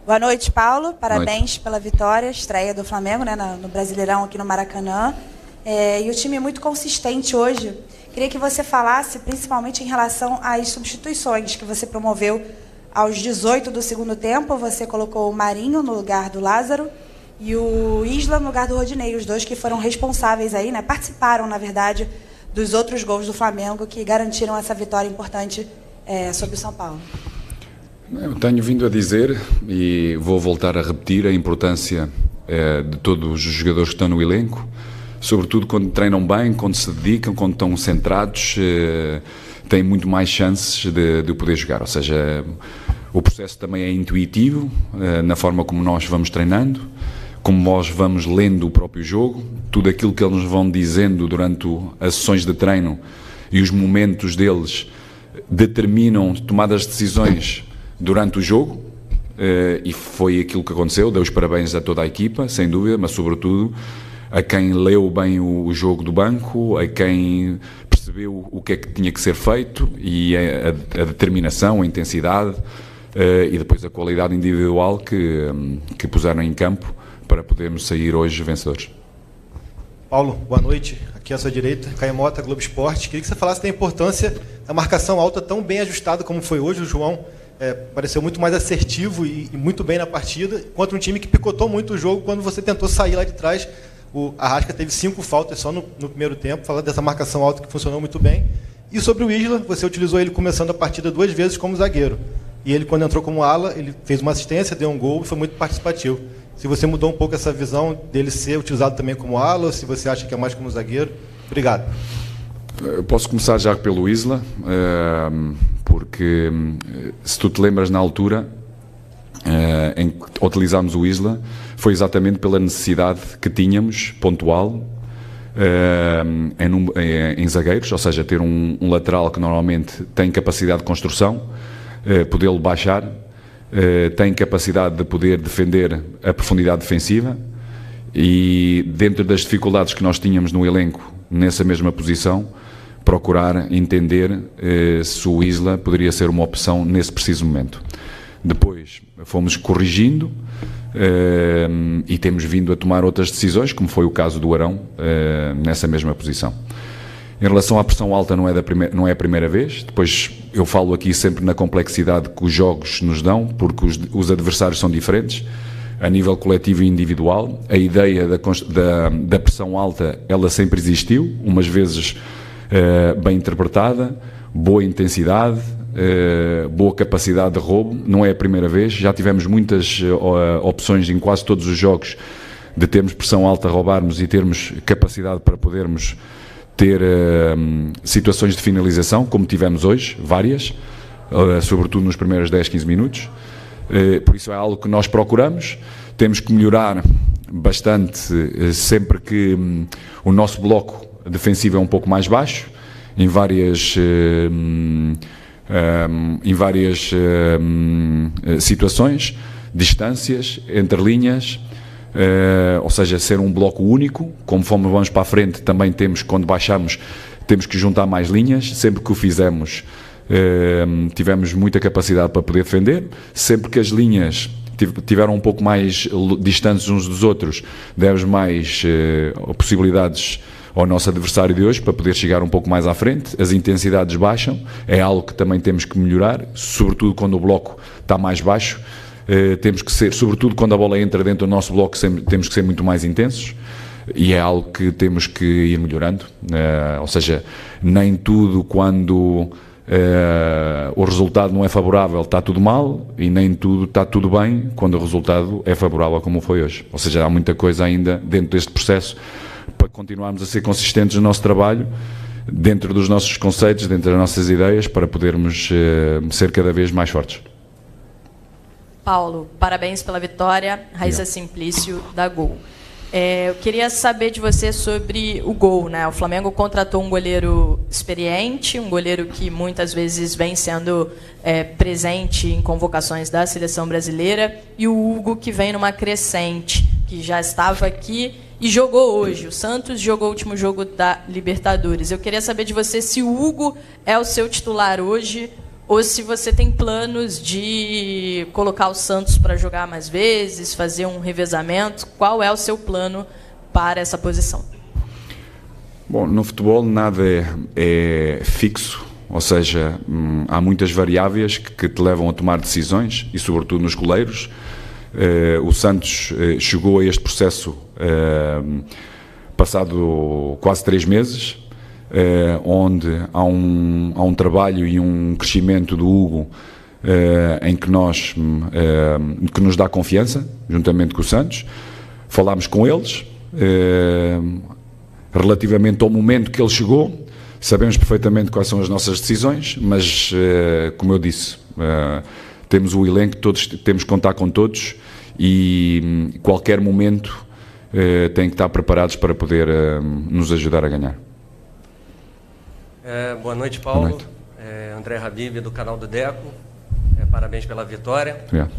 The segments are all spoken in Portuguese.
Boa noite, Paulo. Parabéns Noite. pela vitória, estreia do Flamengo, né, no Brasileirão aqui no Maracanã. E o time é muito consistente hoje. Queria que você falasse, principalmente em relação às substituições que você promoveu aos 18 do segundo tempo. Você colocou o Marinho no lugar do Lázaro e o Isla no lugar do Rodinei, os dois que foram responsáveis aí, né, participaram, na verdade, dos outros gols do Flamengo que garantiram essa vitória importante sobre o São Paulo. Eu tenho vindo a dizer, e vou voltar a repetir, a importância de todos os jogadores que estão no elenco, sobretudo quando treinam bem, quando se dedicam, quando estão centrados, têm muito mais chances de poder jogar. Ou seja, o processo também é intuitivo, na forma como nós vamos treinando, como nós vamos lendo o próprio jogo, tudo aquilo que eles nos vão dizendo durante as sessões de treino e os momentos deles determinam tomadas de decisões durante o jogo, e foi aquilo que aconteceu. Dei os parabéns a toda a equipa, sem dúvida, mas sobretudo a quem leu bem o jogo do banco, a quem percebeu o que é que tinha que ser feito e a determinação, a intensidade e depois a qualidade individual que puseram em campo para podermos sair hoje vencedores. Paulo, boa noite. Aqui à sua direita, Caio Mota, Globo Esporte. Queria que você falasse da importância da marcação alta tão bem ajustada como foi hoje. O João pareceu muito mais assertivo e muito bem na partida, contra um time que picotou muito o jogo quando você tentou sair lá de trás. O Arrasca teve 5 faltas só no primeiro tempo, falando dessa marcação alta que funcionou muito bem. E sobre o Isla, você utilizou ele começando a partida 2 vezes como zagueiro. E ele, quando entrou como ala, ele fez uma assistência, deu um gol e foi muito participativo. Se você mudou um pouco essa visão dele ser utilizado também como ala, ou se você acha que é mais como zagueiro. Obrigado. Eu posso começar já pelo Isla, porque se tu te lembras na altura em que utilizámos o Isla, foi exatamente pela necessidade que tínhamos, pontual, em zagueiros, ou seja, ter um lateral que normalmente tem capacidade de construção, podê-lo baixar, tem capacidade de poder defender a profundidade defensiva, e dentro das dificuldades que nós tínhamos no elenco, nessa mesma posição, procurar entender se o Isla poderia ser uma opção nesse preciso momento. Depois fomos corrigindo e temos vindo a tomar outras decisões, como foi o caso do Arão, nessa mesma posição. Em relação à pressão alta, não é a primeira vez. Depois eu falo aqui sempre na complexidade que os jogos nos dão, porque os adversários são diferentes, a nível coletivo e individual. A ideia da pressão alta, ela sempre existiu, umas vezes bem interpretada, boa intensidade, boa capacidade de roubo. Não é a primeira vez, já tivemos muitas opções em quase todos os jogos de termos pressão alta, roubarmos e termos capacidade para podermos ter situações de finalização, como tivemos hoje, várias, sobretudo nos primeiros 10, 15 minutos. Por isso é algo que nós procuramos. Temos que melhorar bastante sempre que o nosso bloco defensivo é um pouco mais baixo, em várias situações, distâncias, entre linhas, ou seja, ser um bloco único. Conforme vamos para a frente, também temos, quando baixamos, temos que juntar mais linhas. Sempre que o fizemos, tivemos muita capacidade para poder defender. Sempre que as linhas tiveram um pouco mais distantes uns dos outros, demos mais possibilidades ao nosso adversário de hoje para poder chegar um pouco mais à frente. As intensidades baixam, é algo que também temos que melhorar, sobretudo quando o bloco está mais baixo. Temos que ser, sobretudo quando a bola entra dentro do nosso bloco, temos que ser muito mais intensos, e é algo que temos que ir melhorando. Ou seja, nem tudo quando o resultado não é favorável está tudo mal, e nem tudo está tudo bem quando o resultado é favorável, como foi hoje. Ou seja, há muita coisa ainda dentro deste processo para continuarmos a ser consistentes no nosso trabalho, dentro dos nossos conceitos, dentro das nossas ideias, para podermos ser cada vez mais fortes. Paulo, parabéns pela vitória. Raíssa Simplício, da Gol. Eu queria saber de você sobre o gol, né? O Flamengo contratou um goleiro experiente, um goleiro que muitas vezes vem sendo presente em convocações da seleção brasileira, e o Hugo, que vem numa crescente, que já estava aqui e jogou hoje. O Santos jogou o último jogo da Libertadores. Eu queria saber de você se o Hugo é o seu titular hoje ou se você tem planos de colocar o Santos para jogar mais vezes, fazer um revezamento. Qual é o seu plano para essa posição? Bom, no futebol nada é fixo, ou seja, há muitas variáveis que te levam a tomar decisões, e sobretudo nos goleiros. O Santos chegou a este processo passado quase 3 meses, onde há um trabalho e um crescimento do Hugo em que nos dá confiança, juntamente com o Santos. Falámos com eles relativamente ao momento que ele chegou. Sabemos perfeitamente quais são as nossas decisões, mas, como eu disse, temos o elenco, temos que contar com todos, e qualquer momento têm que estar preparados para poder nos ajudar a ganhar. Boa noite, Paulo. Boa noite. André Habib, do canal do Deco. Parabéns pela vitória. Obrigado.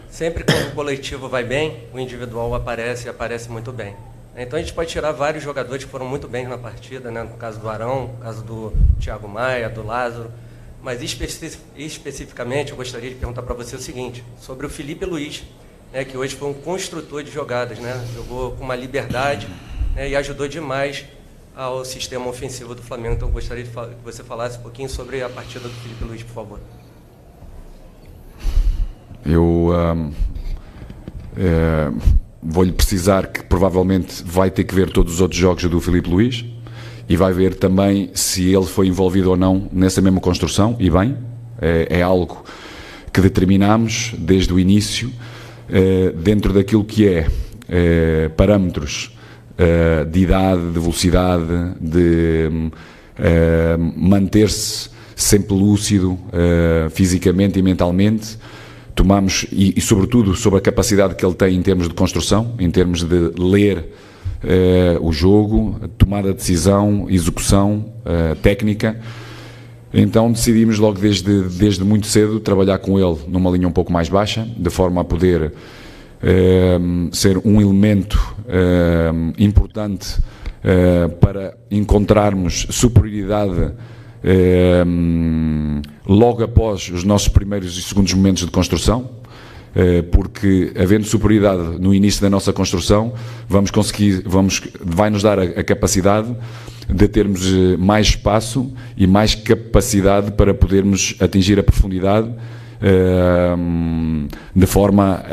Sempre que o coletivo vai bem, o individual aparece muito bem. Então a gente pode tirar vários jogadores que foram muito bem na partida, né? No caso do Arão, no caso do Thiago Maia, do Lázaro. Mas especificamente eu gostaria de perguntar para você o seguinte, sobre o Felipe Luiz, né, que hoje foi um construtor de jogadas, né? Jogou com uma liberdade, né, e ajudou demais ao sistema ofensivo do Flamengo. Então eu gostaria que você falasse um pouquinho sobre a partida do Felipe Luiz, por favor. Eu vou-lhe precisar que provavelmente vai ter que ver todos os outros jogos do Felipe Luiz e vai ver também se ele foi envolvido ou não nessa mesma construção, e bem, é algo que determinamos desde o início, dentro daquilo que parâmetros de idade, de velocidade, de manter-se sempre lúcido fisicamente e mentalmente. Tomamos, e sobretudo sobre a capacidade que ele tem em termos de construção, em termos de ler o jogo, tomada de decisão, execução técnica. Então decidimos logo desde muito cedo trabalhar com ele numa linha um pouco mais baixa, de forma a poder ser um elemento importante para encontrarmos superioridade logo após os nossos primeiros e segundos momentos de construção, porque havendo superioridade no início da nossa construção, vai-nos dar a capacidade de termos mais espaço e mais capacidade para podermos atingir a profundidade, de forma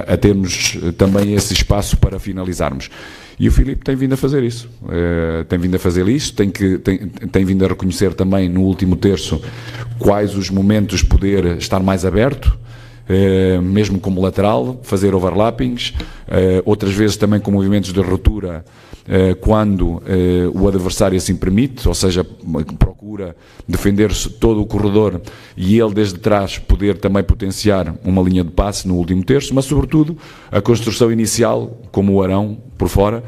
a termos também esse espaço para finalizarmos. E o Filipe tem vindo a fazer isso, tem vindo a reconhecer também no último terço quais os momentos de poder estar mais aberto, mesmo como lateral, fazer overlappings, outras vezes também com movimentos de ruptura, quando o adversário assim permite, ou seja, procura defender-se todo o corredor e ele desde trás poder também potenciar uma linha de passe no último terço, mas sobretudo a construção inicial, como o Arão por fora,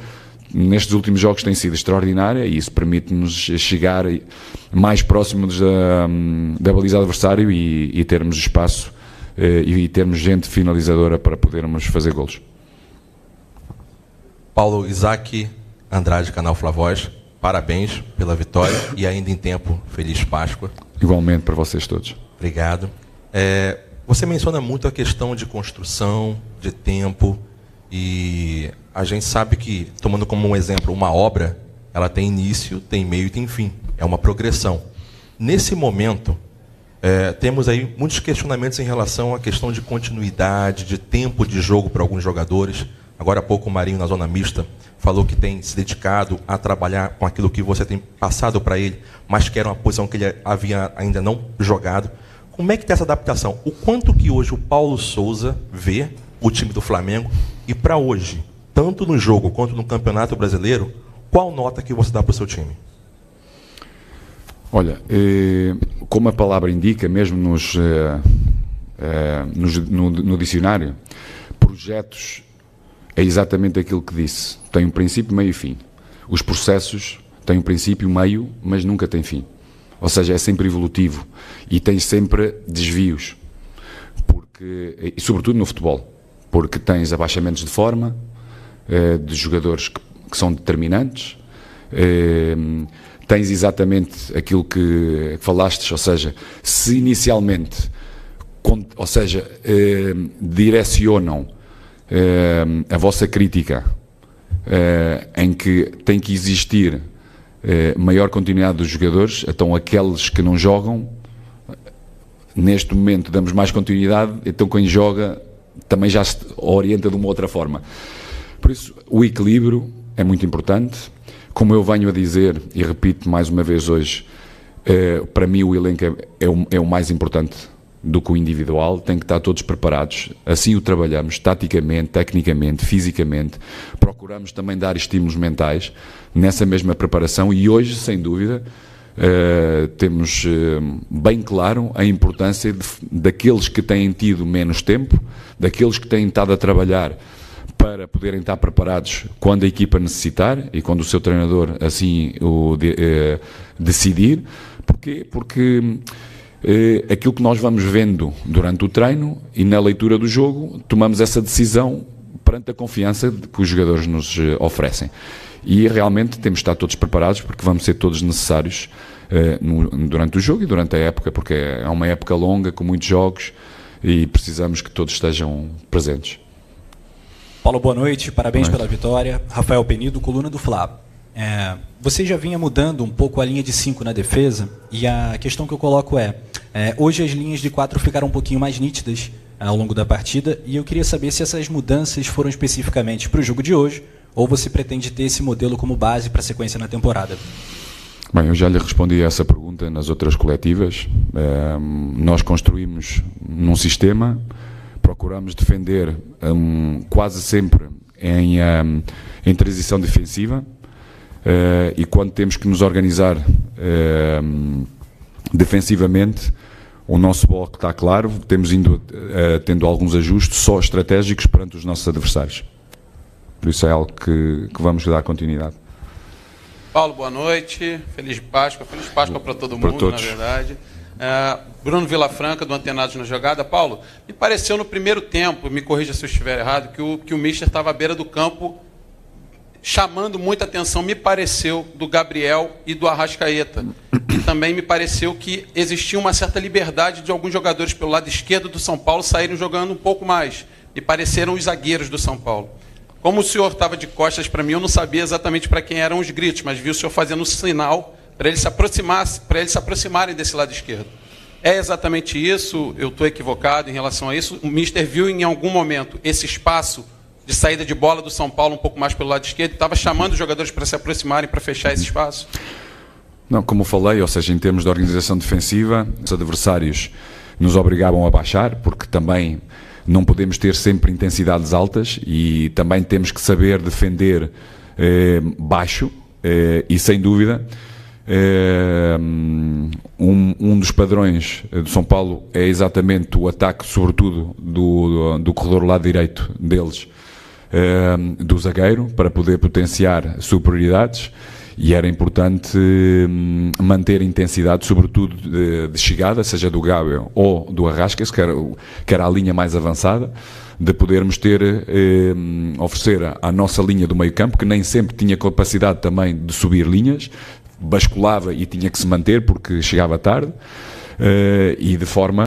nestes últimos jogos tem sido extraordinária, e isso permite-nos chegar mais próximos da baliza adversário e termos espaço e termos gente finalizadora para podermos fazer golos. Paulo, Isaac Andrade, canal Flavoz, parabéns pela vitória e ainda em tempo, feliz Páscoa. Igualmente para vocês todos. Obrigado. Você menciona muito a questão de construção, de tempo, e a gente sabe que, tomando como um exemplo uma obra, ela tem início, tem meio e tem fim. É uma progressão. Nesse momento, temos aí muitos questionamentos em relação à questão de continuidade, de tempo de jogo para alguns jogadores. Agora há pouco o Marinho, na zona mista, falou que tem se dedicado a trabalhar com aquilo que você tem passado para ele, mas que era uma posição que ele havia ainda não jogado. Como é que está essa adaptação? O quanto que hoje o Paulo Souza vê o time do Flamengo, e para hoje, tanto no jogo quanto no Campeonato Brasileiro, qual nota que você dá para o seu time? Olha, como a palavra indica, mesmo no dicionário, projetos é exatamente aquilo que disse. Tem um princípio, meio e fim. Os processos têm um princípio, meio, mas nunca têm fim. Ou seja, é sempre evolutivo e tem sempre desvios. E sobretudo no futebol, porque tens abaixamentos de forma, de jogadores que são determinantes, tens exatamente aquilo que falastes, ou seja, se inicialmente, ou seja, direcionam a vossa crítica em que tem que existir maior continuidade dos jogadores, então aqueles que não jogam, neste momento damos mais continuidade, então quem joga também já se orienta de uma outra forma. Por isso, o equilíbrio é muito importante. Como eu venho a dizer, e repito mais uma vez hoje, para mim o elenco é o mais importante do que o individual, tem que estar todos preparados, assim o trabalhamos, taticamente, tecnicamente, fisicamente, procuramos também dar estímulos mentais nessa mesma preparação e hoje, sem dúvida, temos bem claro a importância daqueles que têm tido menos tempo, daqueles que têm estado a trabalhar para poderem estar preparados quando a equipa necessitar e quando o seu treinador assim o decidir. Porquê? Porque aquilo que nós vamos vendo durante o treino e na leitura do jogo, tomamos essa decisão perante a confiança que os jogadores nos oferecem. E realmente temos de estar todos preparados, porque vamos ser todos necessários durante o jogo e durante a época, porque é uma época longa, com muitos jogos, e precisamos que todos estejam presentes. Paulo, boa noite, parabéns pela vitória. Rafael Penido, coluna do Fla. Você já vinha mudando um pouco a linha de 5 na defesa, e a questão que eu coloco hoje as linhas de 4 ficaram um pouquinho mais nítidas ao longo da partida, e eu queria saber se essas mudanças foram especificamente para o jogo de hoje, ou você pretende ter esse modelo como base para a sequência na temporada? Bem, eu já lhe respondi a essa pergunta nas outras coletivas. Nós construímos num sistema, procuramos defender quase sempre em transição defensiva, e quando temos que nos organizar defensivamente, o nosso bloco está claro, temos indo tendo alguns ajustes só estratégicos perante os nossos adversários. Por isso é algo que vamos dar continuidade. Paulo, boa noite, feliz Páscoa para todo mundo, na verdade. Bruno Vilafranca, do Antenados na Jogada. Paulo, me pareceu no primeiro tempo, me corrija se eu estiver errado, que o Mister estava à beira do campo chamando muita atenção, me pareceu, do Gabriel e do Arrascaeta. E também me pareceu que existia uma certa liberdade de alguns jogadores pelo lado esquerdo do São Paulo saírem jogando um pouco mais. Me pareceram os zagueiros do São Paulo. Como o senhor estava de costas para mim, eu não sabia exatamente para quem eram os gritos, mas vi o senhor fazendo um sinal para eles se aproximarem desse lado esquerdo. É exatamente isso? Eu estou equivocado em relação a isso? O Mister viu em algum momento esse espaço de saída de bola do São Paulo um pouco mais pelo lado esquerdo, estava chamando os jogadores para se aproximarem, para fechar esse espaço? Não, como falei, ou seja, em termos de organização defensiva, os adversários nos obrigavam a baixar, porque também não podemos ter sempre intensidades altas e também temos que saber defender baixo, e sem dúvida um dos padrões do São Paulo é exatamente o ataque, sobretudo do corredor lado direito deles, do zagueiro, para poder potenciar superioridades, e era importante manter a intensidade, sobretudo de chegada, seja do Gabriel ou do Arrascas, que era a linha mais avançada, de podermos oferecer à nossa linha do meio campo, que nem sempre tinha capacidade também de subir linhas, basculava e tinha que se manter porque chegava tarde, e de forma